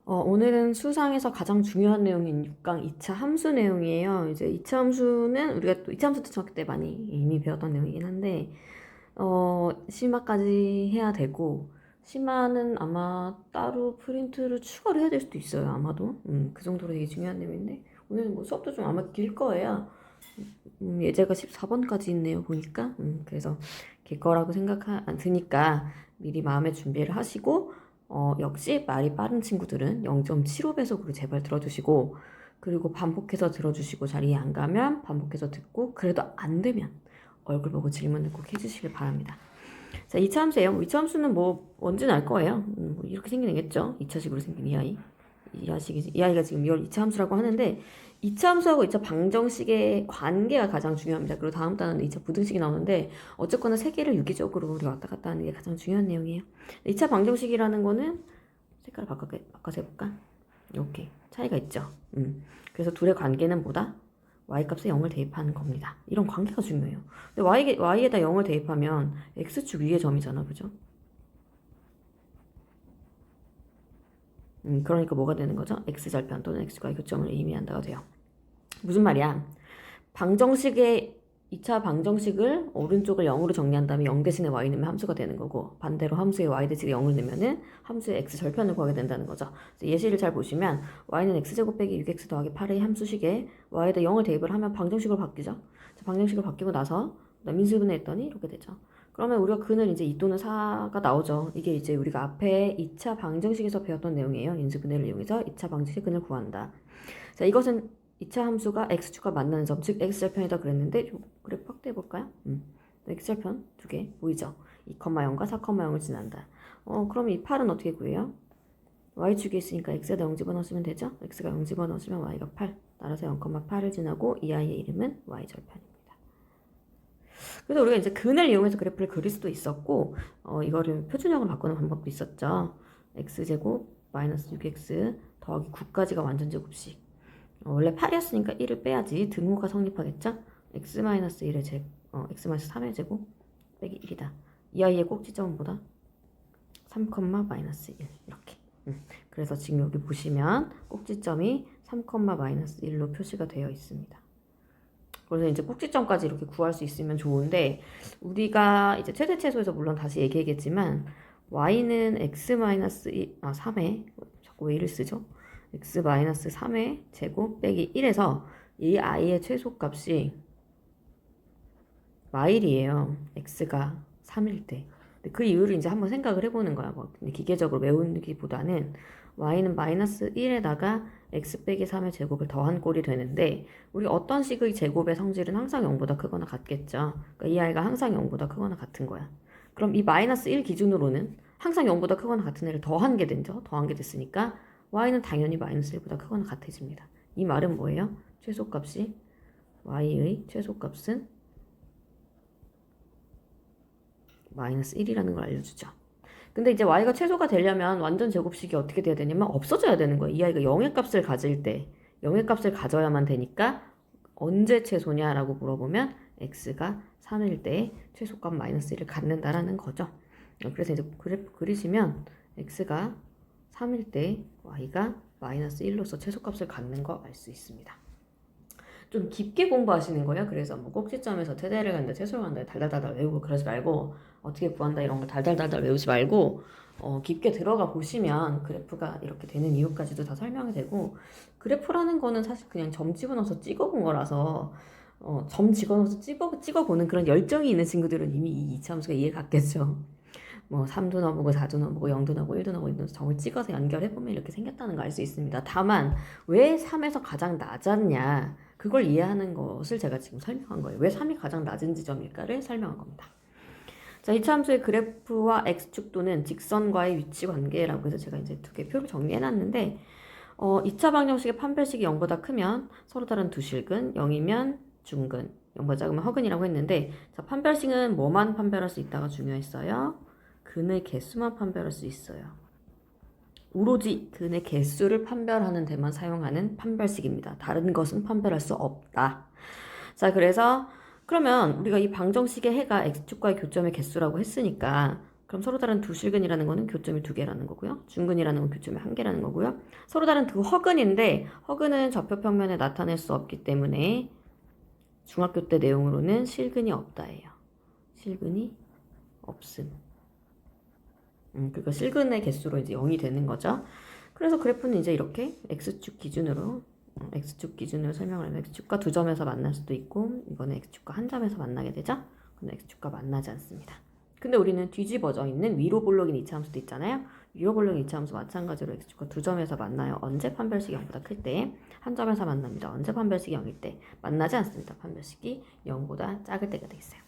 오늘은 수상에서 가장 중요한 내용인 6강 2차 함수 내용이에요. 이제 2차 함수는 우리가 또 2차 함수 중학교 때 많이 이미 배웠던 내용이긴 한데, 심화까지 해야 되고, 심화는 아마 따로 프린트를 추가를 해야 될 수도 있어요. 아마도. 그 정도로 되게 중요한 내용인데, 오늘은 뭐 수업도 좀 아마 길 거예요. 예제가 14번까지 있네요. 보니까. 그래서 길 거라고 드니까 미리 마음의 준비를 하시고, 역시 말이 빠른 친구들은 0.75배속으로 제발 들어주시고, 그리고 반복해서 들어주시고, 잘 이해 안 가면 반복해서 듣고, 그래도 안 되면 얼굴 보고 질문을 꼭 해주시길 바랍니다. 자, 2차 함수예요. 2차 함수는 뭐 뭔지는 알 거예요. 뭐 이렇게 생긴 애겠죠. 2차식으로 생긴 이 아이. 이 아이가 지금 이걸 2차 함수라고 하는데, 2차 함수하고 2차 방정식의 관계가 가장 중요합니다. 그리고 다음 단어는 2차 부등식이 나오는데, 어쨌거나 세 개를 유기적으로 우리 왔다 갔다 하는 게 가장 중요한 내용이에요. 2차 방정식이라는 거는 색깔을 바꿔서 해볼까? 이렇게 차이가 있죠. 그래서 둘의 관계는 뭐다? y값에 0을 대입하는 겁니다. 이런 관계가 중요해요. 근데 y에다 0을 대입하면 x축 위의 점이잖아, 그죠? 그러니까 뭐가 되는 거죠? x절편 또는 x과의 교점을 의미한다가 돼요. 무슨 말이야? 방정식의 2차 방정식을 오른쪽을 0으로 정리한 다음에 0 대신에 y 넣으면 함수가 되는 거고, 반대로 함수에 y 대신에 0을 넣으면은 함수의 x 절편을 구하게 된다는 거죠. 예시를 잘 보시면 y는 x제곱 빼기 6x 더하기 8의 함수식에 y에다 0을 대입을 하면 방정식으로 바뀌죠. 방정식으로 바뀌고 나서 민수분해 했더니 이렇게 되죠. 그러면 우리가 근을 이제 2 또는 4가 나오죠. 이게 이제 우리가 앞에 2차 방정식에서 배웠던 내용이에요. 인수분해를 이용해서 2차 방정식의 근을 구한다. 자, 이것은 2차 함수가 x축과 만나는 점, 즉 x절편이다 그랬는데 그래프 확대해볼까요? x절편 두 개 보이죠? 2,0과 4,0을 지난다. 그럼 이 8은 어떻게 구해요? y축에 있으니까 x에다 0 집어넣으시면 되죠? x가 0 집어넣으시면 y가 8. 따라서 0,8을 지나고 이 아이의 이름은 y절편입니다. 그래서 우리가 이제 근을 이용해서 그래프를 그릴 수도 있었고, 이거를 표준형으로 바꾸는 방법도 있었죠. x제곱 마이너스 6x 더하기 9까지가 완전제곱식. 원래 8이었으니까 1을 빼야지 등호가 성립하겠죠? x-1의 x-3의 제곱 빼기 1이다. 이 아이의 꼭지점은 뭐다? 3, -1 이렇게. 그래서 지금 여기 보시면 꼭지점이 3, -1로 표시가 되어 있습니다. 그래서 이제 꼭지점까지 이렇게 구할 수 있으면 좋은데, 우리가 이제 최대최소에서 물론 다시 얘기하겠지만 y는 x-3에 자꾸 왜 1을 쓰죠? x-3의 제곱 빼기 1에서 이 i의 최소값이 마일이에요. x가 3일 때. 그 이유를 이제 한번 생각을 해보는 거야. 뭐 기계적으로 외우기보다는 y는 마이너스 1에다가 x 빼기 3의 제곱을 더한 꼴이 되는데, 우리 어떤 식의 제곱의 성질은 항상 0보다 크거나 같겠죠. 그러니까 이 i가 항상 0보다 크거나 같은 거야. 그럼 이 마이너스 1 기준으로는 항상 0보다 크거나 같은 애를 더한 게 되죠. 더한 게 됐으니까 y는 당연히 마이너스 1보다 크거나 같아집니다. 이 말은 뭐예요? 최소값이 y의 최소값은 마이너스 1이라는 걸 알려주죠. 근데 이제 y가 최소가 되려면 완전 제곱식이 어떻게 돼야 되냐면 없어져야 되는 거예요. 이 아이가 0의 값을 가질 때 0의 값을 가져야만 되니까 언제 최소냐라고 물어보면 x가 3일 때 최소값 마이너스 1을 갖는다라는 거죠. 그래서 이제 그래프 그리시면 x가 3일 때 y가 마이너스 1로서 최소값을 갖는 거 알 수 있습니다. 좀 깊게 공부하시는 거예요. 그래서 뭐 꼭지점에서 최대를 간다, 최소를 간다, 달달달달 외우고 그러지 말고, 어떻게 구한다 이런 거 달달달달 외우지 말고, 깊게 들어가 보시면 그래프가 이렇게 되는 이유까지도 다 설명이 되고, 그래프라는 거는 사실 그냥 점 집어넣어서 찍어본 거라서, 점 집어넣어서 찍어보는 그런 열정이 있는 친구들은 이미 이 이차함수가 이해 갔겠죠. 뭐 3도 넣어보고 4도 넣어보고 0도 넣어보고 1도 넣어보고 2도 넣어서 점을 찍어서 연결해보면 이렇게 생겼다는 거 알 수 있습니다. 다만 왜 3에서 가장 낮았냐, 그걸 이해하는 것을 제가 지금 설명한 거예요. 왜 3이 가장 낮은 지점일까를 설명한 겁니다. 자, 이차 함수의 그래프와 x축도는 직선과의 위치 관계라고 해서 제가 이제 두 개 표를 정리해놨는데, 2차 방정식의 판별식이 0보다 크면 서로 다른 두 실근, 0이면 중근, 0보다 작으면 허근이라고 했는데, 자, 판별식은 뭐만 판별할 수 있다가 중요했어요? 근의 개수만 판별할 수 있어요. 오로지 근의 개수를 판별하는 데만 사용하는 판별식입니다. 다른 것은 판별할 수 없다. 자, 그래서 그러면 우리가 이 방정식의 해가 x축과의 교점의 개수라고 했으니까, 그럼 서로 다른 두 실근이라는 거는 교점이 두 개라는 거고요. 중근이라는 건 교점이 한 개라는 거고요. 서로 다른 두 허근인데 허근은 좌표평면에 나타낼 수 없기 때문에 중학교 때 내용으로는 실근이 없다예요. 실근이 없음. 그러니까 실근의 개수로 이제 0이 되는 거죠. 그래서 그래프는 이제 이렇게 x축 기준으로 설명을 하면 x축과 두 점에서 만날 수도 있고 이거는 x축과 한 점에서 만나게 되죠. 근데 x축과 만나지 않습니다. 근데 우리는 뒤집어져 있는 위로 볼록인 이차함수도 있잖아요. 위로 볼록인 이차함수 마찬가지로 x축과 두 점에서 만나요. 언제 판별식이 0보다 클 때? 한 점에서 만납니다. 언제 판별식이 0일 때? 만나지 않습니다. 판별식이 0보다 작을 때가 되겠어요.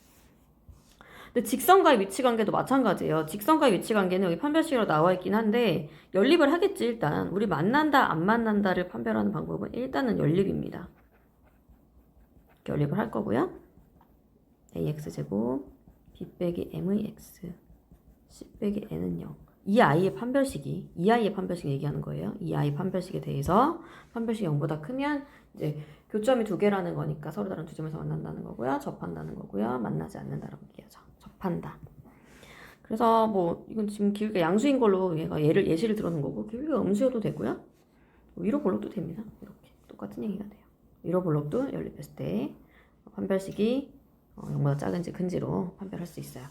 근데 직선과의 위치관계도 마찬가지예요. 직선과의 위치관계는 여기 판별식으로 나와 있긴 한데 연립을 하겠지. 일단 우리 만난다 안 만난다를 판별하는 방법은 일단은 연립입니다. 연립을 할 거고요. ax제곱 b 빼기 m의 x c 빼기 n은 0. 이 아이의 판별식이 얘기하는 거예요. 이 아이 판별식에 대해서 판별식이 0보다 크면 이제 교점이 두 개라는 거니까 서로 다른 두 점에서 만난다는 거고요. 접한다는 거고요. 만나지 않는다라고 얘기하죠. 접한다. 그래서 뭐 이건 지금 기울기가 양수인 걸로 얘가 예시를 들어놓은 거고 기울기가 음수여도 되고요. 위로 볼록도 됩니다. 이렇게 똑같은 얘기가 돼요. 위로 볼록도 연립했을 때 판별식이 0보다 작은지 큰지로 판별할 수 있어요.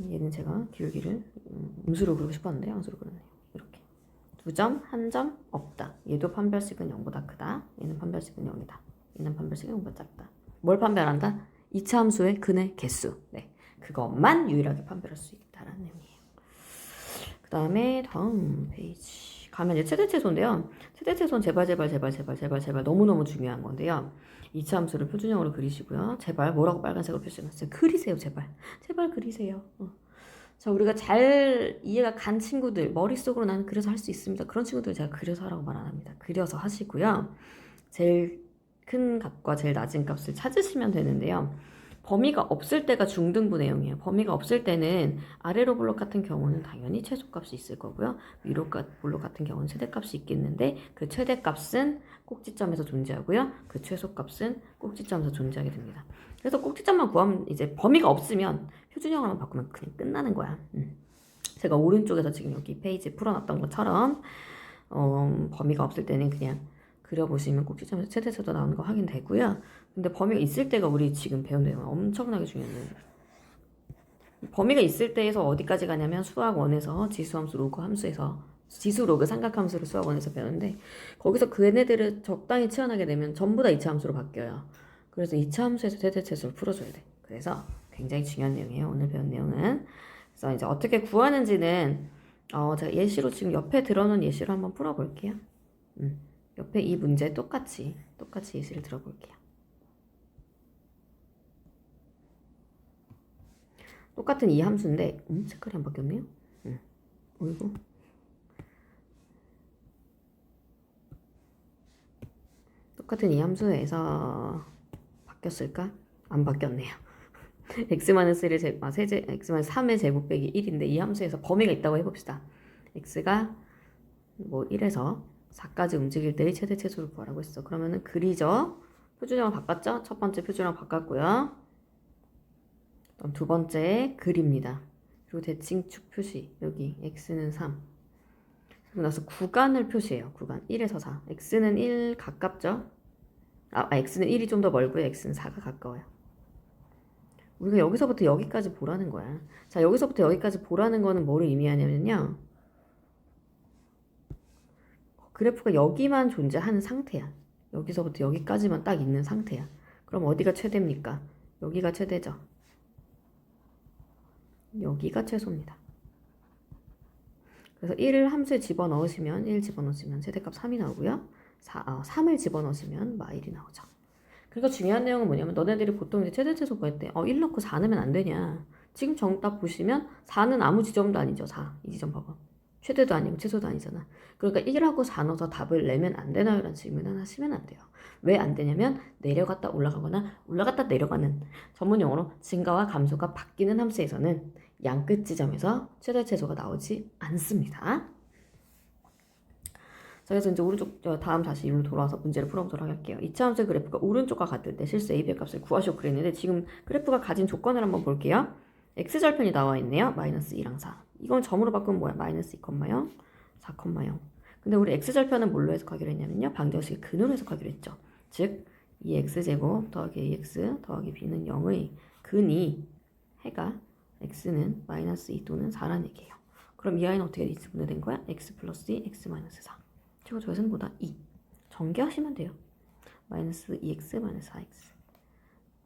얘는 제가 기울기를 음수로 그리고 싶었는데 양수로 그렸네요. 이렇게 두 점, 한 점 없다. 얘도 판별식은 0보다 크다. 얘는 판별식은 0이다. 얘는 판별식은 0보다 작다. 뭘 판별한다? 이차함수의 근의 개수. 네, 그것만 유일하게 판별할 수 있다라는 의미예요. 그 다음에 다음 페이지 가면 이제 최대최소인데요. 최대최소는 제발 너무너무 중요한 건데요. 이차함수를 표준형으로 그리시고요. 제발 뭐라고 빨간색으로 표시해놨어요? 그리세요. 제발 그리세요. 자, 우리가 잘 이해가 간 친구들 머릿속으로 나는 그려서 할 수 있습니다. 그런 친구들 제가 그려서 하라고 말 안 합니다. 그려서 하시고요. 제일 큰 값과 제일 낮은 값을 찾으시면 되는데요. 범위가 없을 때가 중등부 내용이에요. 범위가 없을 때는 아래로 볼록 같은 경우는 당연히 최소값이 있을 거고요. 위로 볼록 같은 경우는 최대값이 있겠는데 그 최대값은 꼭지점에서 존재하고요. 그 최소값은 꼭지점에서 존재하게 됩니다. 그래서 꼭지점만 구하면 이제 범위가 없으면 표준형으로만 바꾸면 그냥 끝나는 거야. 제가 오른쪽에서 지금 여기 페이지에 풀어놨던 것처럼 범위가 없을 때는 그냥 그려보시면 꼭지점에서 최대치도 나오는 거 확인되고요. 근데 범위가 있을 때가 우리 지금 배운 내용은 엄청나게 중요해요. 범위가 있을 때에서 어디까지 가냐면 수학 1에서 지수함수 로그 함수에서 지수 로그 삼각함수를 수학 1에서 배우는데 거기서 그 얘네들을 적당히 치환하게 되면 전부 다 이차함수로 바뀌어요. 그래서 이차함수에서 최대치수를 풀어줘야 돼. 그래서 굉장히 중요한 내용이에요. 오늘 배운 내용은. 그래서 이제 어떻게 구하는지는 제가 예시로 지금 옆에 들어놓은 예시로 한번 풀어볼게요. 옆에 이 문제 똑같이 예시를 들어볼게요. 똑같은 이 함수인데 색깔이 안 바뀌었네요. 어이구. 똑같은 이 함수에서 바뀌었을까? 안 바뀌었네요. x-3의 제곱 빼기 1인데 이 함수에서 범위가 있다고 해봅시다. x가 뭐 1에서 4까지 움직일 때의 최대 최소를 구하라고 했어. 그러면은 그리죠. 표준형을 바꿨죠? 첫 번째 표준형 바꿨고요. 그럼 두 번째 그립니다. 그리고 대칭축 표시. 여기 x는 3. 그리고 나서 구간을 표시해요. 구간 1에서 4. x는 1 가깝죠? x는 1이 좀 더 멀고요. x는 4가 가까워요. 우리가 여기서부터 여기까지 보라는 거야. 자, 여기서부터 여기까지 보라는 거는 뭐를 의미하냐면요. 그래프가 여기만 존재하는 상태야. 여기서부터 여기까지만 딱 있는 상태야. 그럼 어디가 최대입니까? 여기가 최대죠. 여기가 최소입니다. 그래서 1을 함수에 집어넣으시면 1 집어넣으시면 최대값 3이 나오고요. 3을 집어넣으시면 마1이 나오죠. 그러니까 중요한 내용은 뭐냐면 너네들이 보통 이제 최대 최소 구할 때 1 넣고 4 넣으면 안 되냐. 지금 정답 보시면 4는 아무 지점도 아니죠. 4. 이 지점 봐봐. 최대도 아니고 최소도 아니잖아. 그러니까 1하고 4 넣어서 답을 내면 안 되나요? 라는 질문을 하시면 안 돼요. 왜 안 되냐면 내려갔다 올라가거나 올라갔다 내려가는 전문용어로 증가와 감소가 바뀌는 함수에서는 양끝 지점에서 최대 최소가 나오지 않습니다. 그래서 이제 오른쪽 다음 다시 이리로 돌아와서 문제를 풀어보도록 할게요. 이차함수의 그래프가 오른쪽과 같을 때 실수 AB의 값을 구하시오 그랬는데 지금 그래프가 가진 조건을 한번 볼게요. x절편이 나와 있네요. 마이너스 2랑 4. 이건 점으로 바꾸면 뭐야? 마이너스 2,0, 4,0. 근데 우리 x절편은 뭘로 해석하기로 했냐면요. 방정식의 근으로 해석하기로 했죠. 즉 2x제곱 더하기 ax 더하기 b는 0의 근이 해가 x는 마이너스 2 또는 4라는 얘기예요. 그럼 이 아이는 어떻게 분해된 거야? x 플러스 2, x 마이너스 4. 최고 조회선보다 2. 전개하시면 돼요. 마이너스 2x 마이너스 4x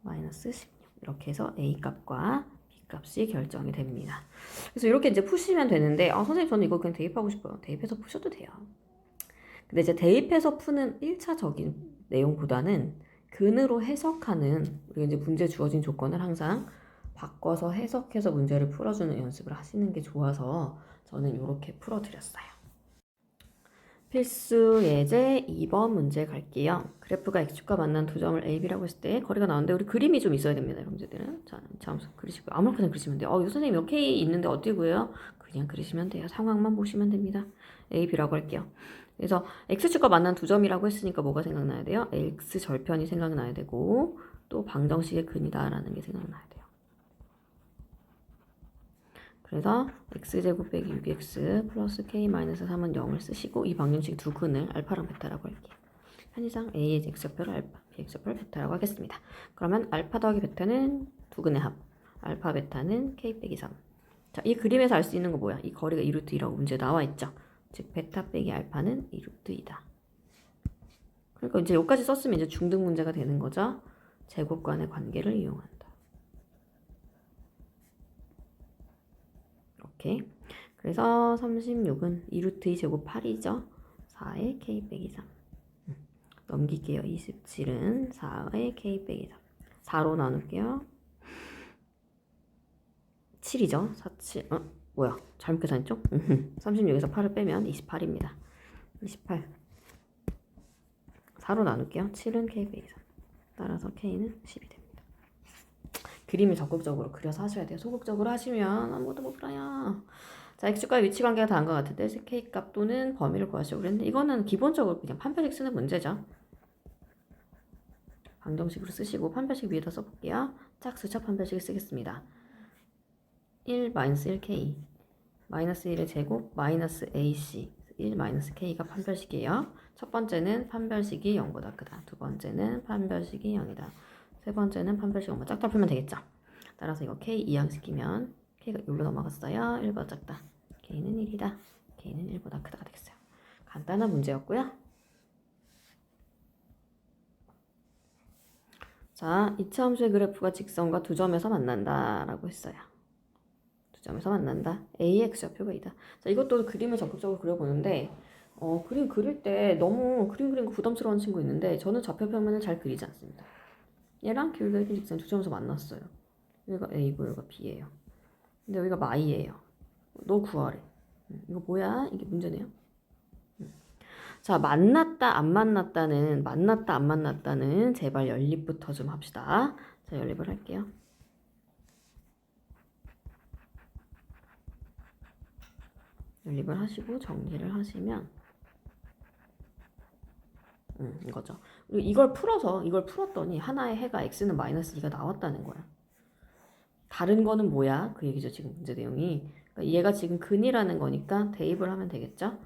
마이너스 16. 이렇게 해서 a 값과 b 값이 결정이 됩니다. 그래서 이렇게 이제 푸시면 되는데 선생님 저는 이거 그냥 대입하고 싶어요. 대입해서 푸셔도 돼요. 근데 이제 대입해서 푸는 1차적인 내용보다는 근으로 해석하는 우리가 이제 문제 주어진 조건을 항상 바꿔서 해석해서 문제를 풀어주는 연습을 하시는 게 좋아서 저는 이렇게 풀어드렸어요. 필수 예제 2번 문제 갈게요. 그래프가 x축과 만난 두 점을 A, B라고 했을 때 거리가 나오는데 우리 그림이 좀 있어야 됩니다. 여러분들은. 자, 그리시고 아무렇게나 그냥 그리시면 돼요. 이거 선생님 여기 K 있는데 어떻게 구해요? 그냥 그리시면 돼요. 상황만 보시면 됩니다. A, B라고 할게요. 그래서 x축과 만난 두 점이라고 했으니까 뭐가 생각나야 돼요? x절편이 생각나야 되고 또 방정식의 근이다라는 게 생각나야 돼요. 그래서 x제곱 빼기 6x 플러스 k 마이너스 3은 0을 쓰시고 이 방정식 두 근을 알파랑 베타라고 할게요. 편의상 a의 x좌표를 알파, b의 x좌표를 베타라고 하겠습니다. 그러면 알파 더하기 베타는 두 근의 합, 알파 베타는 k 빼기 3. 자, 이 그림에서 알 수 있는 거 뭐야? 이 거리가 2루트 2라고 문제에 나와 있죠. 즉 베타 빼기 알파는 2루트 2다. 그러니까 이제 여기까지 썼으면 이제 중등 문제가 되는 거죠. 제곱 간의 관계를 이용한다. 이렇게. 그래서 36은 2루트 2 제곱 8이죠. 4의 k 빼기 3. 넘길게요. 27은 4의 k 빼기 3. 4로 나눌게요. 7이죠. 4, 7. 뭐야? 잘못 계산했죠? 36에서 8을 빼면 28입니다. 28. 4로 나눌게요. 7은 k 빼기 3. 따라서 k는 10이 됩니다. 그림을 적극적으로 그려서 하셔야 돼요. 소극적으로 하시면 아무것도 못 풀어요. 자, x축과 위치 관계가 다른 것 같은데 k 값 또는 범위를 구하시려고 그랬는데 이거는 기본적으로 그냥 판별식 쓰는 문제죠. 방정식으로 쓰시고 판별식 위에다 써볼게요. 짝수차 판별식을 쓰겠습니다. 1 마이너스 1k 마이너스 1의 제곱 마이너스 ac 1 마이너스 k가 판별식이에요. 첫 번째는 판별식이 0보다 크다. 두 번째는 판별식이 0이다. 세 번째는 판별식 0보다 작다 풀면 되겠죠. 따라서 이거 k 이항시키면 k가 6로 넘어갔어요. 1보다 작다. k는 1이다. k는 1보다 크다가 되겠어요. 간단한 문제였고요. 자, 이차 함수의 그래프가 직선과 두 점에서 만난다 라고 했어요. 두 점에서 만난다. AX 좌표가 이다. 자, 이것도 그림을 적극적으로 그려보는데 그림 그릴 때 너무 그림 그리는 거 부담스러운 친구 있는데 저는 좌표 평면을 잘 그리지 않습니다. 얘랑 기울기가 이렇게 직선 두 점에서 만났어요. 여기가 A고 여기가 B예요. 근데 여기가 마이예요. 너 구하래. 이거 뭐야? 이게 문제네요. 자, 만났다 안 만났다는 제발 연립부터 좀 합시다. 자, 연립을 할게요. 연립을 하시고 정리를 하시면 이거죠. 그리고 이걸 풀었더니 하나의 해가 x는 마이너스 2가 나왔다는 거야. 다른 거는 뭐야? 그 얘기죠. 지금 문제 내용이. 그러니까 얘가 지금 근이라는 거니까 대입을 하면 되겠죠.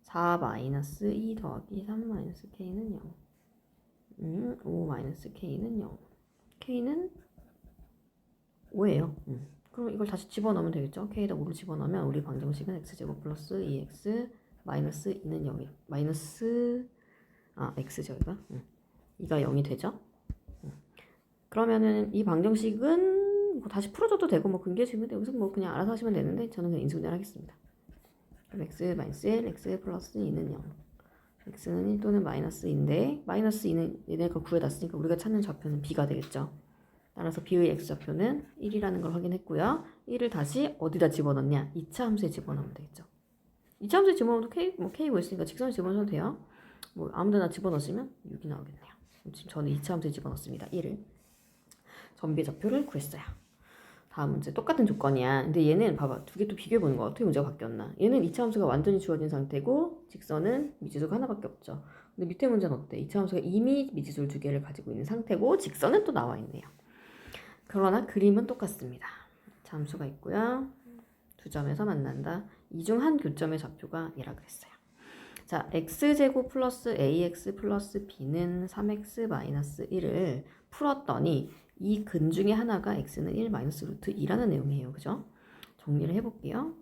4 마이너스 2 더하기 3 마이너스 k는 0. 5 마이너스 k는 0. k는 5예요. 그럼 이걸 다시 집어넣으면 되겠죠. k에다 5를 집어넣으면 우리 방정식은 x제곱 플러스 2x 마이너스 2는 0이 x죠 이거. 2가 0이 되죠. 그러면은 이 방정식은 뭐 다시 풀어줘도 되고 뭐 근계식인데 여기서 뭐 그냥 알아서 하시면 되는데 저는 그냥 인수분해를 하겠습니다. 그럼 x 마이너스 1, x 플러스 2는 0. x는 1 또는 마이너스 2인데 마이너스 2는 얘네가 구해놨으니까 우리가 찾는 좌표는 b가 되겠죠. 따라서 b의 x좌표는 1이라는 걸 확인했고요. 1을 다시 어디다 집어넣냐? 2차 함수에 집어넣으면 되겠죠. 2차 함수에 집어넣어도 k고 있으니까 직선에 집어넣어도 돼요. 뭐 아무데나 집어넣으시면 6이 나오겠네요. 지금 저는 2차 함수에 집어넣습니다. 1을. 전비의 좌표를 구했어요. 다음 문제 똑같은 조건이야. 근데 얘는 봐봐. 두 개 또 비교해 보는 거야. 어떻게 문제가 바뀌었나. 얘는 2차 함수가 완전히 주어진 상태고 직선은 미지수가 하나밖에 없죠. 근데 밑에 문제는 어때? 2차 함수가 이미 미지수를 두 개를 가지고 있는 상태고 직선은 또 나와 있네요. 그러나 그림은 똑같습니다. 함수가 있고요. 두 점에서 만난다. 이 중 한 교점의 좌표가 얘라 그랬어요. 자, x제곱 플러스 ax 플러스 b는 3x 마이너스 1을 풀었더니 이 근 중에 하나가 x는 1 마이너스 루트 2라는 내용이에요. 그죠? 정리를 해볼게요.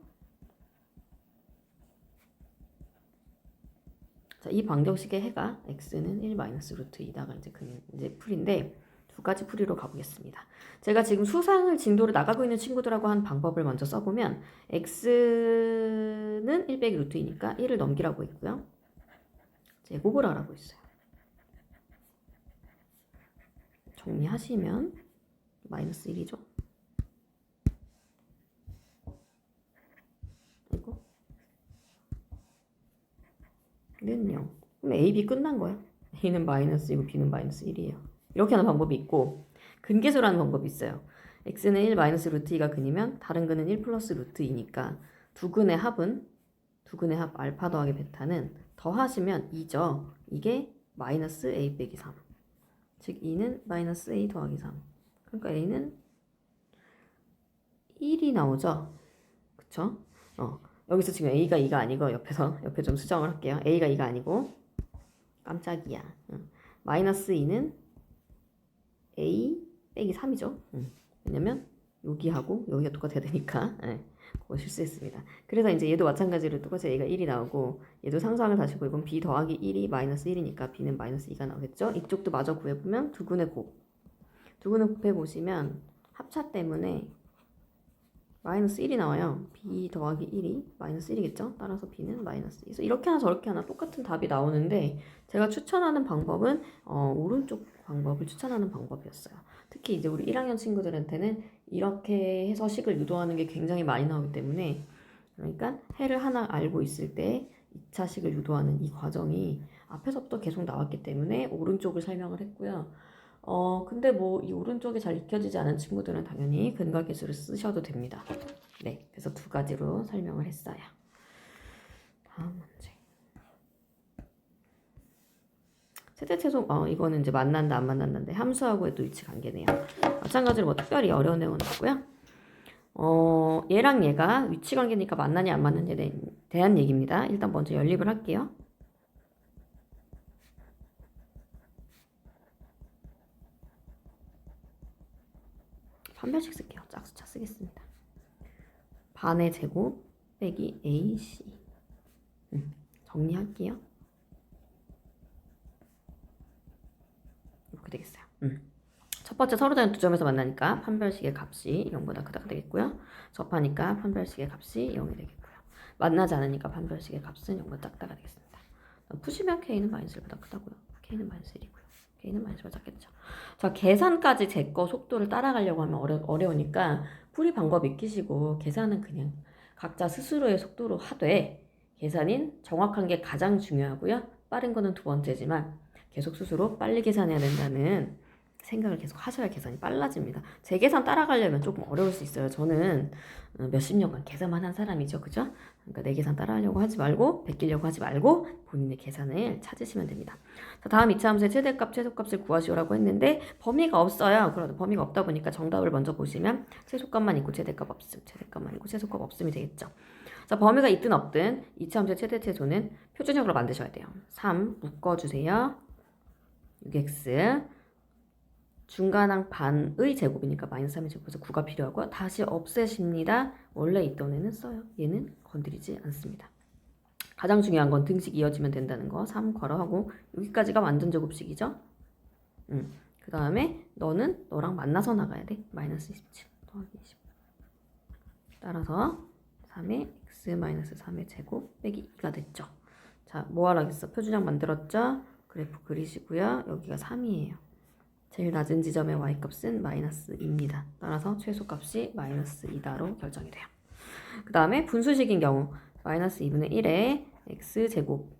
자, 이 방정식의 해가 x는 1 마이너스 루트 2다가 이제 풀인데 두 가지 풀이로 가보겠습니다. 제가 지금 수상을 진도를 나가고 있는 친구들하고 한 방법을 먼저 써보면 x는 1 빼기 루트 2니까 1을 넘기라고 했고요. 제곱을 하라고 했어요. 정리하시면 마이너스 1이죠. 이거 는 0. 그럼 a, b 끝난 거야. a는 마이너스이고 b는 마이너스 1이에요. 이렇게 하는 방법이 있고 근계수라는 방법이 있어요. x는 1 마이너스 루트 2가 근이면 다른 근은 1 플러스 루트 2니까 두 근의 합 알파 더하기 베타는 더하시면 2죠. 이게 마이너스 a 빼기 3. 즉 2는 마이너스 a 더하기 3. 그러니까 a는 1이 나오죠. 그쵸? 여기서 지금 a가 2가 아니고 옆에 좀 수정을 할게요. a가 2가 아니고 깜짝이야. 마이너스 2는 a 빼기 3이죠. 왜냐면 여기하고 여기가 똑같아야 되니까. 그거 실수했습니다. 그래서 이제 얘도 마찬가지로 똑같이 a가 1이 나오고 얘도 상수항을 다시 구해보면 b 더하기 1이 마이너스 1이니까 b는 마이너스 2가 나오겠죠. 이쪽도 마저 구해보면 두 근의 곱해보시면 합차 때문에 마이너스 1이 나와요. b 더하기 1이 마이너스 1이겠죠. 따라서 b는 마이너스 2. 그래서 이렇게 하나 저렇게 하나 똑같은 답이 나오는데 제가 추천하는 방법은 오른쪽 방법을 추천하는 방법이었어요. 특히 이제 우리 1학년 친구들한테는 이렇게 해서 식을 유도하는 게 굉장히 많이 나오기 때문에 그러니까 해를 하나 알고 있을 때 2차 식을 유도하는 이 과정이 앞에서부터 계속 나왔기 때문에 오른쪽을 설명을 했고요. 근데 뭐 이 오른쪽이 잘 익혀지지 않은 친구들은 당연히 근각계수를 쓰셔도 됩니다. 네, 그래서 두 가지로 설명을 했어요. 다음 문제. 세대최소, 이거는 이제 만난다 안 만난다인데 함수하고의 또 위치 관계네요. 마찬가지로 뭐 특별히 어려운 내용은 없고요. 얘랑 얘가 위치 관계니까 만나냐 안 만나냐에 대한 얘기입니다. 일단 먼저 연립을 할게요. 판별식 쓸게요. 짝수차 쓰겠습니다. 반의 제곱 빼기 AC. 정리할게요. 이렇게 되겠어요. 첫 번째 서로 다른 두 점에서 만나니까 판별식의 값이 0보다 크다가 되겠고요. 접하니까 판별식의 값이 0이 되겠고요. 만나지 않으니까 판별식의 값은 0보다 작다가 되겠습니다. 푸시면 K는 마이너스 1보다 크다고요. K는 마이너스 1이고요. K는 마이너스 1보다 작겠죠. 자, 계산까지 제 거 속도를 따라가려고 하면 어려우니까 풀이 방법 익히시고 계산은 그냥 각자 스스로의 속도로 하되 계산인 정확한 게 가장 중요하고요. 빠른 거는 두 번째지만 계속 스스로 빨리 계산해야 된다는 생각을 계속 하셔야 계산이 빨라집니다. 제 계산 따라가려면 조금 어려울 수 있어요. 저는 몇십 년간 계산만 한 사람이죠. 그죠? 그러니까 내 계산 따라하려고 하지 말고 베끼려고 하지 말고 본인의 계산을 찾으시면 됩니다. 자, 다음 2차 함수의 최대값, 최소값을 구하시오라고 했는데 범위가 없어요. 그래도 범위가 없다 보니까 정답을 먼저 보시면 최소값만 있고 최대값 없음, 최대값만 있고 최소값 없음이 되겠죠. 자, 범위가 있든 없든 2차 함수의 최대 최소는 표준형으로 만드셔야 돼요. 3 묶어주세요. 6x 중간항 반의 제곱이니까 마이너스 3의 제곱에서 9가 필요하고요. 다시 없애십니다. 원래 있던 애는 써요. 얘는 건드리지 않습니다. 가장 중요한 건 등식 이어지면 된다는 거 3 괄호하고 여기까지가 완전 제곱식이죠. 그 다음에 너랑 만나서 나가야 돼. 마이너스 27 더하기 20. 따라서 3의 x 마이너스 3의 제곱 빼기 2가 됐죠. 자, 뭐 하라겠어? 표준형 만들었죠? 그래프 그리시고요. 여기가 3이에요. 제일 낮은 지점의 y값은 마이너스 2입니다. 따라서 최소값이 마이너스 2다로 결정이 돼요. 그 다음에 분수식인 경우 마이너스 2분의 1에 x제곱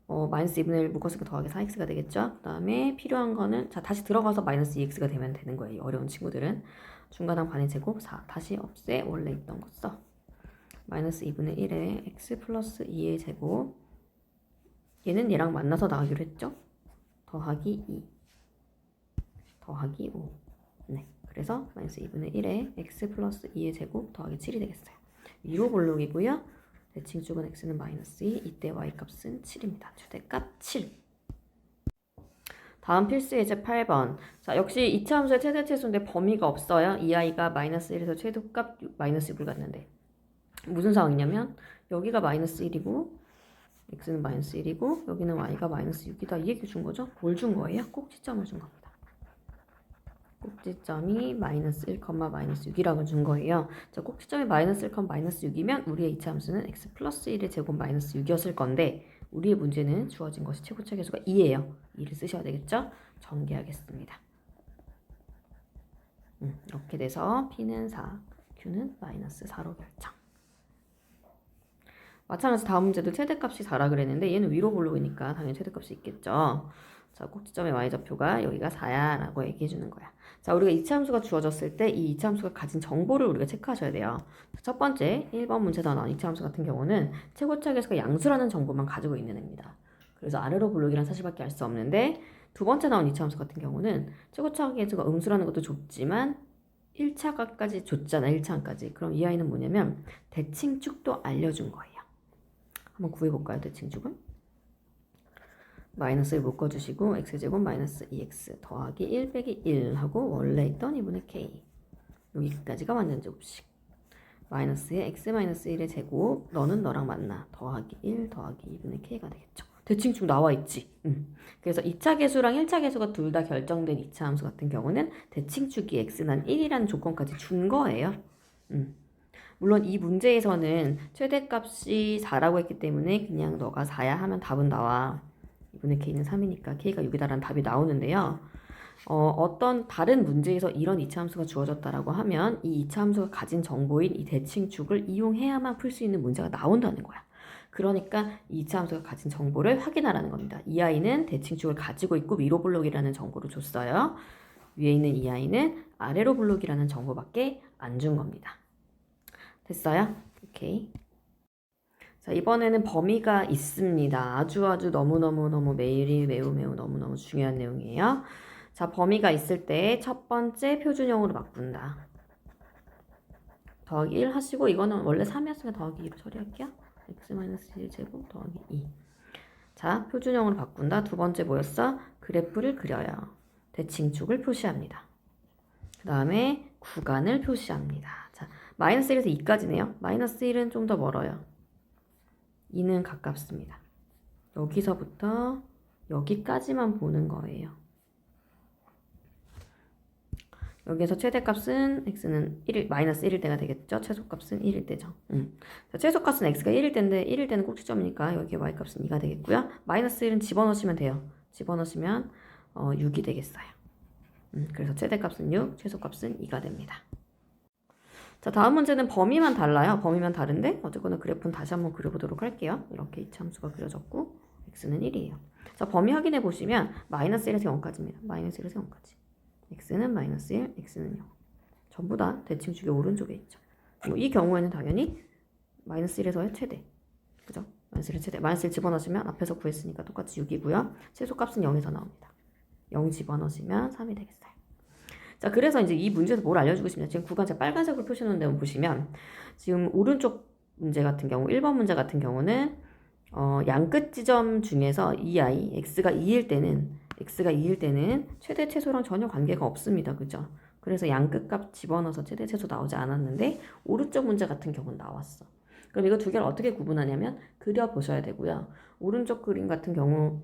마이너스 2분의 1 묶었으니까 더하기 4x가 되겠죠. 그 다음에 필요한 거는 자 다시 들어가서 마이너스 2x가 되면 되는 거예요. 어려운 친구들은 중간항 반의 제곱 4. 다시 없애. 원래 있던 거 써. 마이너스 2분의 1에 x 플러스 2의 제곱. 얘는 얘랑 만나서 나가기로 했죠? 더하기 2. 더하기 5. 네. 그래서 마이너스 2분의 1에 x 플러스 2의 제곱 더하기 7이 되겠어요. 위로 볼록이고요. 대칭축은 x는 마이너스 2. 이때 y 값은 7입니다. 최대값 7. 다음 필수 예제 8번. 자, 역시 2차 함수의 최대 최소인데 범위가 없어요. 이 아이가 마이너스 1에서 최소값 마이너스 6을 갖는데. 무슨 상황이냐면 여기가 마이너스 1이고 x는 마이너스 1이고 여기는 y가 마이너스 6이다. 이 얘기 준 거죠? 뭘 준 거예요? 꼭지점을 준 겁니다. 꼭지점이 마이너스 1, 마이너스 6이라고 준 거예요. 자, 꼭지점이 마이너스 1, 마이너스 6이면 우리의 2차 함수는 x 플러스 1의 제곱 마이너스 6이었을 건데 우리의 문제는 주어진 것이 최고차 계수가 2예요. 2를 쓰셔야 되겠죠? 전개하겠습니다. 이렇게 돼서 P는 4, Q는 마이너스 4로 결정. 마찬가지 다음 문제도 최대값이 4라 그랬는데 얘는 위로 볼록이니까 당연히 최대값이 있겠죠. 자, 꼭지점의 y좌표가 여기가 4야 라고 얘기해 주는 거야. 자, 우리가 2차 함수가 주어졌을 때 이 2차 함수가 가진 정보를 우리가 체크하셔야 돼요. 첫 번째 1번 문제에서 나온 2차 함수 같은 경우는 최고차 계수가 양수라는 정보만 가지고 있는 애입니다. 그래서 아래로 볼록이라는 사실밖에 알 수 없는데 두 번째 나온 2차 함수 같은 경우는 최고차 계수가 음수라는 것도 줬지만 1차까지 줬잖아. 1차까지. 그럼 이 아이는 뭐냐면 대칭축도 알려준 거예요. 한번 구해볼까요? 대칭축은? 마이너스를 묶어주시고 x제곱 마이너스 2x 더하기 1 빼기 1 하고 원래 있던 2분의 k 여기까지가 완전 제곱식. 마이너스에 x 마이너스 1의 제곱 너는 너랑 만나 더하기 1 더하기 2분의 k가 되겠죠. 대칭축 나와 있지. 그래서 2차 계수랑 1차 계수가 둘 다 결정된 2차 함수 같은 경우는 대칭축이 x는 1이라는 조건까지 준 거예요. 물론 이 문제에서는 최대값이 4라고 했기 때문에 그냥 너가 4야 하면 답은 나와. 2분의 k는 3이니까 k가 6이다라는 답이 나오는데요. 어떤 다른 문제에서 이런 2차 함수가 주어졌다라고 하면 이 2차 함수가 가진 정보인 이 대칭축을 이용해야만 풀 수 있는 문제가 나온다는 거야. 그러니까 이 2차 함수가 가진 정보를 확인하라는 겁니다. 이 아이는 대칭축을 가지고 있고 위로 볼록이라는 정보를 줬어요. 위에 있는 이 아이는 아래로 볼록이라는 정보밖에 안 준 겁니다. 됐어요? 오케이. 자, 이번에는 범위가 있습니다. 아주 너무너무 매우 너무너무 중요한 내용이에요. 자, 범위가 있을 때 첫 번째 표준형으로 바꾼다. 더하기 1 하시고 이거는 원래 3이었으니까 더하기 2로 처리할게요. x-1 제곱 더하기 2. 자, 표준형으로 바꾼다. 두 번째 뭐였어? 그래프를 그려요. 대칭축을 표시합니다. 그 다음에 구간을 표시합니다. 자, 마이너스 1에서 2까지네요. 마이너스 1은 좀 더 멀어요. 2는 가깝습니다. 여기서부터 여기까지만 보는 거예요. 여기에서 최대값은 x는 1, 마이너스 1일 때가 되겠죠? 최소값은 1일 때죠. 자, 최소값은 x가 1일 때인데 1일 때는 꼭지점이니까 여기 y값은 2가 되겠고요. 마이너스 1은 집어넣으시면 돼요. 집어넣으시면 6이 되겠어요. 그래서 최대값은 6, 최소값은 2가 됩니다. 자, 다음 문제는 범위만 달라요. 범위만 다른데 어쨌거나 그래프는 다시 한번 그려보도록 할게요. 이렇게 2차 함수가 그려졌고 x는 1이에요. 자, 범위 확인해 보시면 마이너스 1에서 0까지입니다. 마이너스 1에서 0까지. x는 마이너스 1, x는 0. 전부 다 대칭축의 오른쪽에 있죠. 이 경우에는 당연히 마이너스 1에서의 최대. 그죠? 마이너스 1의 최대. 마이너스 1 집어넣으시면 앞에서 구했으니까 똑같이 6이고요. 최소값은 0에서 나옵니다. 0 집어넣으시면 3이 되겠어요. 자, 그래서 이제 이 문제에서 뭘 알려주고 싶냐. 지금 구간 제가 빨간색으로 표시해놓은 데 보시면 지금 오른쪽 문제 같은 경우 1번 문제 같은 경우는 양끝 지점 중에서 이 아이 x가 2일 때는 최대 최소랑 전혀 관계가 없습니다. 그죠? 그래서 양끝 값 집어넣어서 최대 최소 나오지 않았는데 오른쪽 문제 같은 경우는 나왔어. 그럼 이거 두 개를 어떻게 구분하냐면 그려보셔야 되고요. 오른쪽 그림 같은 경우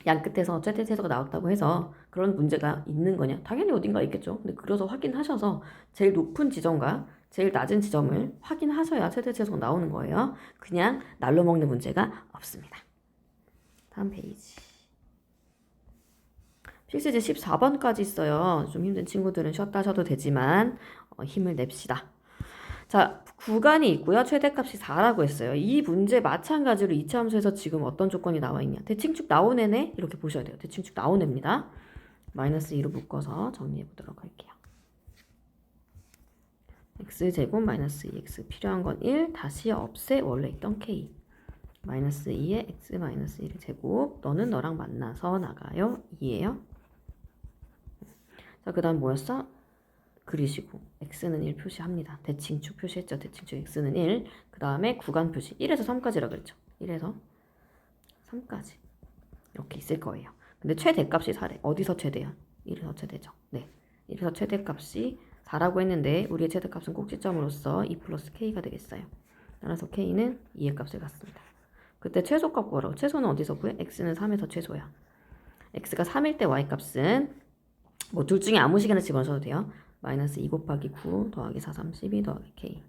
양끝에서 최대 최소가 나왔다고 해서 그런 문제가 있는 거냐? 당연히 어딘가 있겠죠. 근데 그려서 확인하셔서 제일 높은 지점과 제일 낮은 지점을 확인하셔야 최대 최소가 나오는 거예요. 그냥 날로 먹는 문제가 없습니다. 다음 페이지. 필수제 14번까지 있어요. 좀 힘든 친구들은 쉬었다 하셔도 되지만 힘을 냅시다. 자, 구간이 있고요. 최대값이 4라고 했어요. 이 문제 마찬가지로 2차 함수에서 지금 어떤 조건이 나와 있냐. 대칭축 나온 애네? 이렇게 보셔야 돼요. 대칭축 나온 애입니다. 마이너스 2로 묶어서 정리해 보도록 할게요. x제곱 마이너스 2x 필요한 건 1 다시 없애 원래 있던 k 마이너스 2에 x 마이너스 1의 제곱 너는 너랑 만나서 나가요 2예요. 자, 그 다음 뭐였어? 그리시고 x는 1 표시합니다. 대칭축 표시했죠. 대칭축 x는 1. 그 다음에 구간 표시 1에서 3까지라 그랬죠. 1에서 3까지 이렇게 있을 거예요. 근데 최대값이 4래. 어디서 최대야? 1에서 최대죠. 네, 1에서 최대값이 4라고 했는데 우리의 최대값은 꼭지점으로서 2 플러스 k가 되겠어요. 따라서 k는 2의 값을 갖습니다. 그때 최소값 구하라고. 최소는 어디서 구해? x는 3에서 최소야. x가 3일 때 y값은 뭐 둘 중에 아무 시간을 집어넣어도 돼요. 마이너스 2 곱하기 9 더하기 4, 3, 12 더하기 k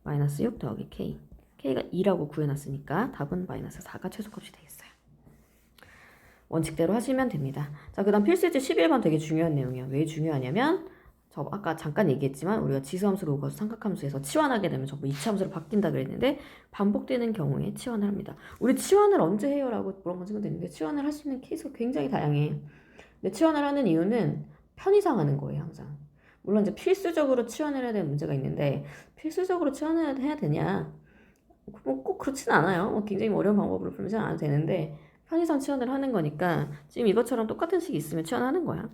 마이너스 6 더하기 k k가 2라고 구해놨으니까 답은 마이너스 4가 최소값이 되겠어요. 원칙대로 하시면 됩니다. 자, 그 다음 필수제 11번 되게 중요한 내용이에요. 왜 중요하냐면 저 아까 잠깐 얘기했지만 우리가 지수함수로 오가수 삼각함수에서 치환하게 되면 전부 이차함수로 바뀐다 그랬는데 반복되는 경우에 치환을 합니다. 우리 치환을 언제 해요? 라고 물어본 친구도 있는데 치환을 할 수 있는 케이스가 굉장히 다양해. 근데 치환을 하는 이유는 편의상 하는 거예요. 항상. 물론 이제 필수적으로 치환을 해야 되는 문제가 있는데 필수적으로 치환을 해야 되냐? 뭐 꼭 그렇진 않아요. 뭐 굉장히 어려운 방법으로 풀면 안 되는데 편의상 치환을 하는 거니까 지금 이것처럼 똑같은 식이 있으면 치환하는 거야.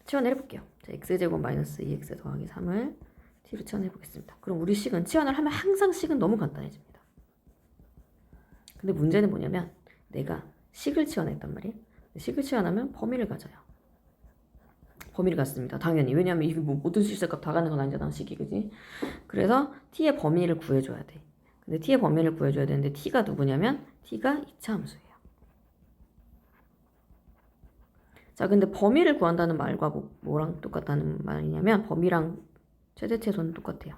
치환을 해볼게요. 자, x제곱 마이너스 2x 더하기 3을 t로 치환해 보겠습니다. 그럼 우리 식은 치환을 하면 항상 식은 너무 간단해집니다. 근데 문제는 뭐냐면 내가 식을 치환했단 말이에요. 식을 치환하면 범위를 가져요. 범위를 갖습니다. 당연히. 왜냐하면 이게 뭐 모든 실수값 다 가는 건 아니잖아. 식이, 그지? 그래서 t의 범위를 구해줘야 돼. 근데 t의 범위를 구해줘야 되는데 t가 누구냐면 t가 2차 함수예요. 자, 근데 범위를 구한다는 말과 뭐랑 똑같다는 말이냐면 범위랑 최대 최소는 똑같아요.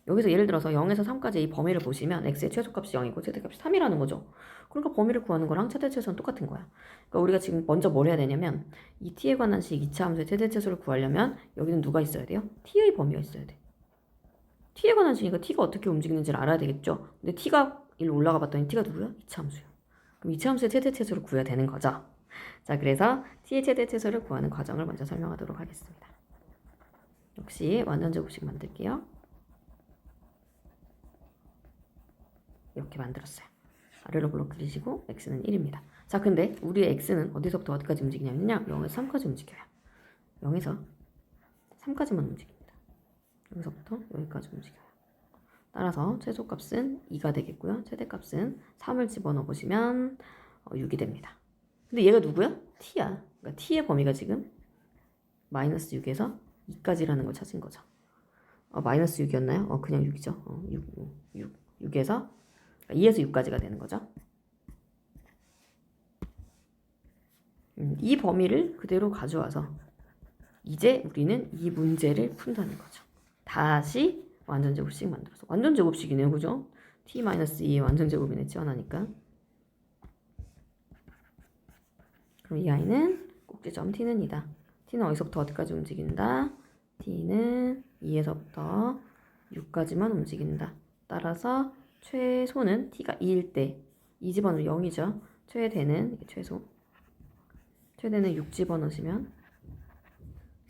여기서 예를 들어서 0에서 3까지 이 범위를 보시면 x의 최소값이 0이고 최대값이 3이라는 거죠. 그러니까 범위를 구하는 거랑 최대 최소는 똑같은 거야. 그러니까 우리가 지금 먼저 뭘 해야 되냐면 이 t에 관한 식 2차 함수의 최대 최소를 구하려면 여기는 누가 있어야 돼요? t의 범위가 있어야 돼. t에 관한 식이니까 t가 어떻게 움직이는지를 알아야 되겠죠. 근데 t가 일로 올라가 봤더니 t가 누구야? 2차 함수야. 그럼 2차 함수의 최대 최소를 구해야 되는 거죠. 자, 그래서 t의 최대 최소를 구하는 과정을 먼저 설명하도록 하겠습니다. 역시 완전제곱식 만들게요. 이렇게 만들었어요. 아래로 블록 그리시고 x는 1입니다. 자, 근데 우리의 x는 어디서부터 어디까지 움직이냐면요. 0에서 3까지 움직여요. 0에서 3까지만 움직입니다. 여기서부터 여기까지 움직여요. 따라서 최소값은 2가 되겠고요. 최대값은 3을 집어넣어 보시면 6이 됩니다. 근데 얘가 누구야? t야. 그러니까 t의 범위가 지금 마이너스 6에서 2까지라는 걸 찾은 거죠. 마이너스 6이었나요? 그냥 6이죠. 6에서 2에서 6까지가 되는 거죠. 이 범위를 그대로 가져와서 이제 우리는 이 문제를 푼다는 거죠. 다시 완전제곱식 만들어서 완전제곱식이네요. 그죠? t-2의 완전제곱이네. 치환하니까. 그럼 이 아이는 꼭지점 t는 2다. t는 어디서부터 어디까지 움직인다? t는 2에서부터 6까지만 움직인다. 따라서 최소는 t가 2일 때 2 집어넣으면 0이죠. 최대는 최소. 최대는 6 집어넣으시면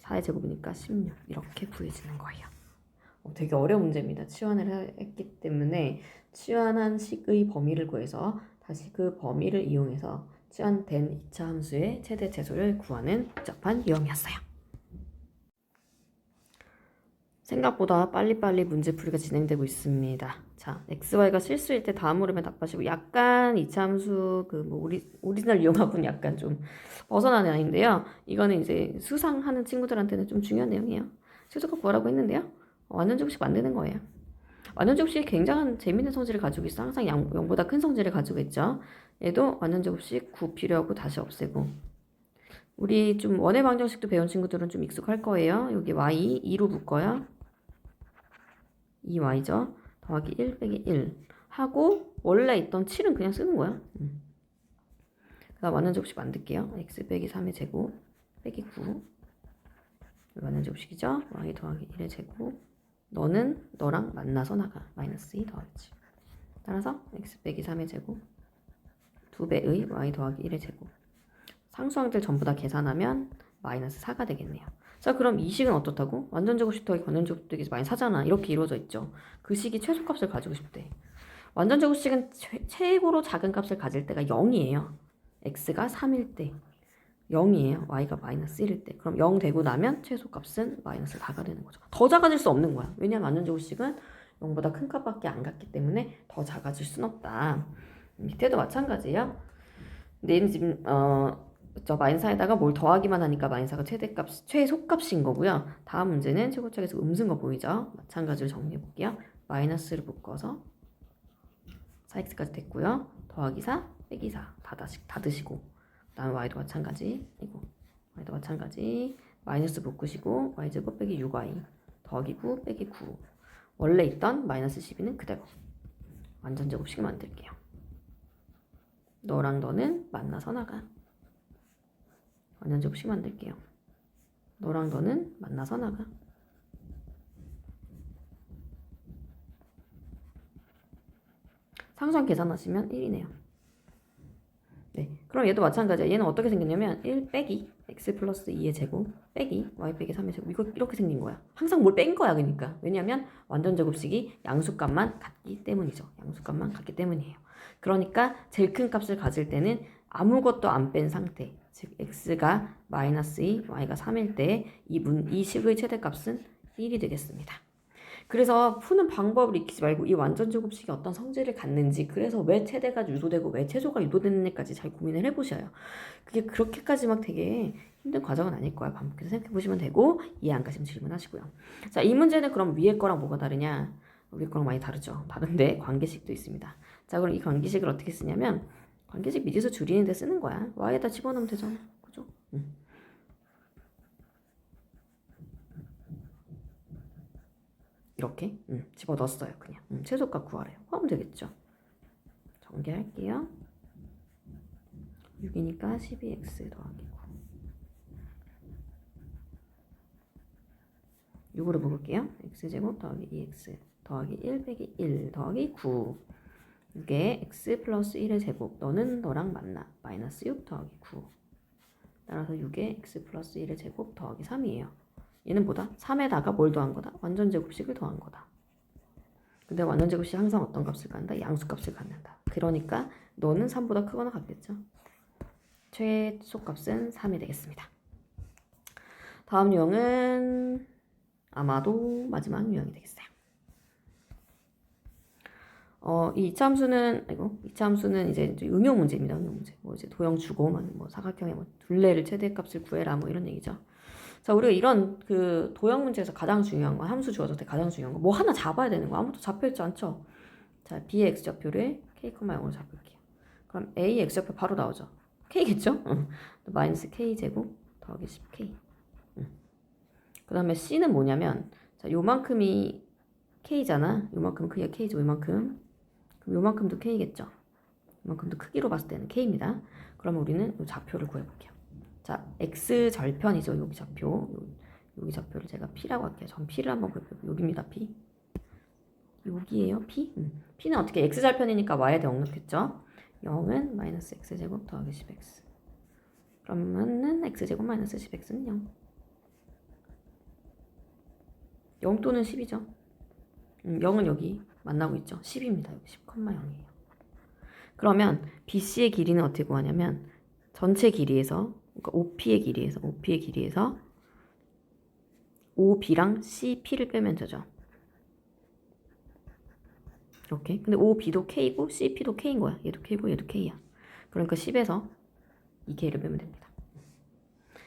4의 제곱이니까 16 이렇게 구해지는 거예요. 되게 어려운 문제입니다. 치환을 했기 때문에 치환한 식의 범위를 구해서 다시 그 범위를 이용해서 치환된 2차 함수의 최대 최소를 구하는 복잡한 유형이었어요. 생각보다 빨리빨리 문제풀이가 진행되고 있습니다. 자, xy가 실수일 때 다음 물음에 답하시고 약간 2차 함수 오리지널 이용하고는 약간 좀 벗어나는 아이인데요. 이거는 이제 수상하는 친구들한테는 좀 중요한 내용이에요. 최소값 구하라고 했는데요. 완전제곱식 만드는 거예요. 완전제곱식이 굉장한 재밌는 성질을 가지고 있어. 항상 0보다 큰 성질을 가지고 있죠. 얘도 완전제곱식 9 필요하고 다시 없애고. 우리 좀 원의 방정식도 배운 친구들은 좀 익숙할 거예요. 여기 y 2로 묶어요. 2y죠. 더하기 1 빼기 1 하고 원래 있던 7은 그냥 쓰는 거야. 그 다음 완전제곱식 만들게요. x 빼기 3의 제곱 빼기 9 완전제곱식이죠. y 더하기 1의 제곱 너는 너랑 만나서 나가. 마이너스 2 더하기 7 따라서 x 빼기 3의 제곱 2배의 y 더하기 1의 제곱 상수항들 전부 다 계산하면 마이너스 4가 되겠네요. 자, 그럼 이 식은 어떻다고? 완전제곱식 더하기 관전제곱식이 많이 사잖아. 이렇게 이루어져 있죠. 그 식이 최소값을 가지고 싶대. 완전제곱식은 최고로 작은 값을 가질 때가 0이에요. x가 3일 때 0이에요. y가 마이너스 1일 때. 그럼 0 되고 나면 최소값은 마이너스 4가 되는 거죠. 더 작아질 수 없는 거야. 왜냐하면 완전제곱식은 0보다 큰 값밖에 안 갔기 때문에 더 작아질 순 없다. 밑에도 마찬가지예요. 근데 얘는 지금 저 마이너스에다가 뭘 더하기만 하니까 마이너스가 최소값인 거고요. 다음 문제는 최고짝에서 음수인 거 보이죠? 마찬가지로 정리해 볼게요. 마이너스를 묶어서 4x까지 됐고요. 더하기 4, 빼기 4 다 드시고 그 다음에 y도 마찬가지 y도 마찬가지 마이너스 묶으시고 y제곱 빼기 6y 더하기 9 빼기 9 원래 있던 마이너스 12는 그대로 완전제곱식 만들게요. 너랑 너는 만나서 나가. 완전제곱식 만들게요. 너랑 너는 만나서 나가. 상수항 계산하시면 1이네요. 네, 그럼 얘도 마찬가지야. 얘는 어떻게 생겼냐면 1 빼기 x 플러스 2의 제곱 빼기 y 빼기 3의 제곱 이거 이렇게 생긴 거야. 항상 뭘 뺀 거야. 그러니까 왜냐면 완전제곱식이 양수값만 같기 때문이죠. 양수값만 같기 때문이에요. 그러니까 제일 큰 값을 가질 때는 아무것도 안 뺀 상태, 즉 x가 마이너스 2, y가 3일 때 이 식의 최대값은 1이 되겠습니다. 그래서 푸는 방법을 익히지 말고 이 완전제곱식이 어떤 성질을 갖는지, 그래서 왜 최대가 유도되고 왜 최소가 유도되는지까지 잘 고민을 해보셔요. 그게 그렇게까지 막 되게 힘든 과정은 아닐 거야. 반복해서 생각해보시면 되고, 이해 안 가시면 질문하시고요. 자, 이 문제는 그럼 위에 거랑 뭐가 다르냐? 위에 거랑 많이 다르죠. 다른데 관계식도 있습니다. 자, 그럼 이 관계식을 어떻게 쓰냐면 관계식 미지수 줄이는 데 쓰는 거야. y에다 집어넣으면 되잖아. 그죠? 이렇게 집어넣었어요. 그냥 최소값 구하래요. 하면 되겠죠. 전개할게요. 6이니까 12x 더하기 9 6으로 묶을게요. x제곱 더하기 2x 더하기 1 빼기 1 더하기 9 이게 x 플러스 1의 제곱 너는 너랑 만나 마이너스 6 더하기 9 따라서 6에 x 플러스 1의 제곱 더하기 3이에요. 얘는 뭐다? 3에다가 뭘 더한 거다? 완전제곱식을 더한 거다. 근데 완전제곱식 항상 어떤 값을 갖는다? 양수값을 갖는다. 그러니까 너는 3보다 크거나 같겠죠? 최소값은 3이 되겠습니다. 다음 유형은 아마도 마지막 유형이 되겠어요. 이 2차 함수는 이제 응용 문제입니다. 응용 문제. 뭐 이제 도형 주고 뭐 사각형의 뭐 둘레를 최대값을 구해라 뭐 이런 얘기죠. 자, 우리가 이런 그 도형 문제에서 가장 중요한 거, 함수 주어졌을 때 가장 중요한 거, 뭐 하나 잡아야 되는 거. 아무것도 잡혀있지 않죠? 자, B의 x좌표를 k,0으로 잡을게요. 그럼 A의 x좌표 바로 나오죠? K겠죠? 마이너스 K제곱 더하기 10K. 그 다음에 C는 뭐냐면, 자, 요만큼이 K잖아. 요만큼 크기가 K죠. 요만큼. 그럼 요만큼도 K겠죠? 요만큼도 크기로 봤을 때는 K입니다. 그러면 우리는 이 좌표를 구해볼게요. 자, x 절편이죠. 여기 좌표. 여기 좌표를 제가 P라고 할게요. 전 P를 한번 구해볼게요. 여기입니다. P. 여기에요. P? P는 어떻게 x 절편이니까 y에 대해 넉넉했죠. 0은 마이너스 x제곱 더하기 10x. 그러면은 x제곱 마이너스 10x는 0. 0 또는 10이죠. 0은 여기 만나고 있죠. 10입니다. 여기 10,0이에요. 그러면 BC의 길이는 어떻게 구하냐면 전체 길이에서, 그러니까 OP의 길이에서 OB랑 CP를 빼면 되죠. 이렇게. 근데 OB도 K고 CP도 K인 거야. 얘도 K고 얘도 K야. 그러니까 10에서 2K를 빼면 됩니다.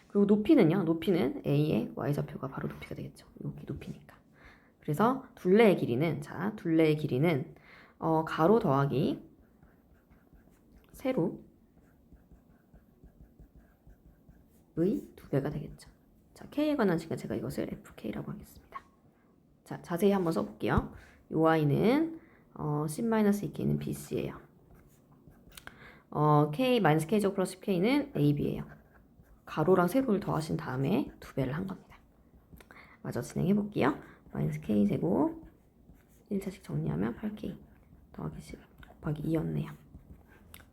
그리고 높이는요. 높이는 A의 Y좌표가 바로 높이가 되겠죠. 여기 높이니까. 그래서 둘레의 길이는, 자, 둘레의 길이는 가로 더하기 세로의 2배가 되겠죠. 자, K에 관한 시간 제가 이것을 FK라고 하겠습니다. 자, 자세히 한번 써볼게요. 요 Y는 C-2K는 BC예요. K-K제곱 플러스 K는 AB예요. 가로랑 세로를 더하신 다음에 2배를 한 겁니다. 마저 진행해볼게요. 마이너스 K제곱 1차식 정리하면 8K 더하기 10 곱하기 2였네요.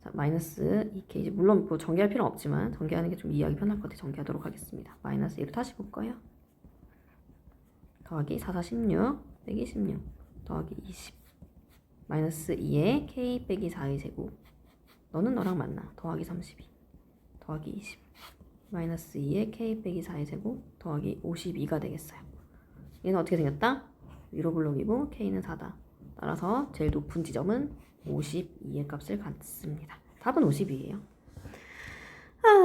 자, 마이너스 2K. 물론 뭐 전개할 필요는 없지만 전개하는 게 좀 이해하기 편할 것 같아요. 전개하도록 하겠습니다. 마이너스 1로 다시 볼까요? 더하기 4, 4, 16 빼기 16 더하기 20 마이너스 2에 k 빼기 4의 제곱 너는 너랑 맞나? 더하기 32 더하기 20 마이너스 2에 k 빼기 4의 제곱 더하기 52가 되겠어요. 얘는 어떻게 생겼다? 위로 블록이고 k는 4다. 따라서 제일 높은 지점은 52의 값을 갖습니다. 답은 52예요.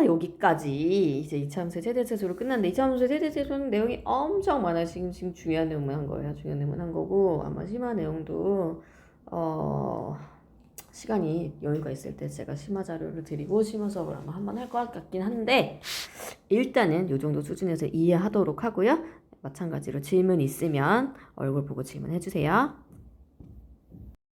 여기까지 이제 이차 함수의 세대체수로 끝났는데 이차 함수의 세대체수는 내용이 엄청 많아요. 지금 중요한 내용만 한 거예요. 중요한 내용만 한 거고 아마 심화 내용도 시간이 여유가 있을 때 제가 심화 자료를 드리고 심화 수업을 아마 한번 할 것 같긴 한데 일단은 이 정도 수준에서 이해하도록 하고요. 마찬가지로 질문 있으면 얼굴 보고 질문해 주세요.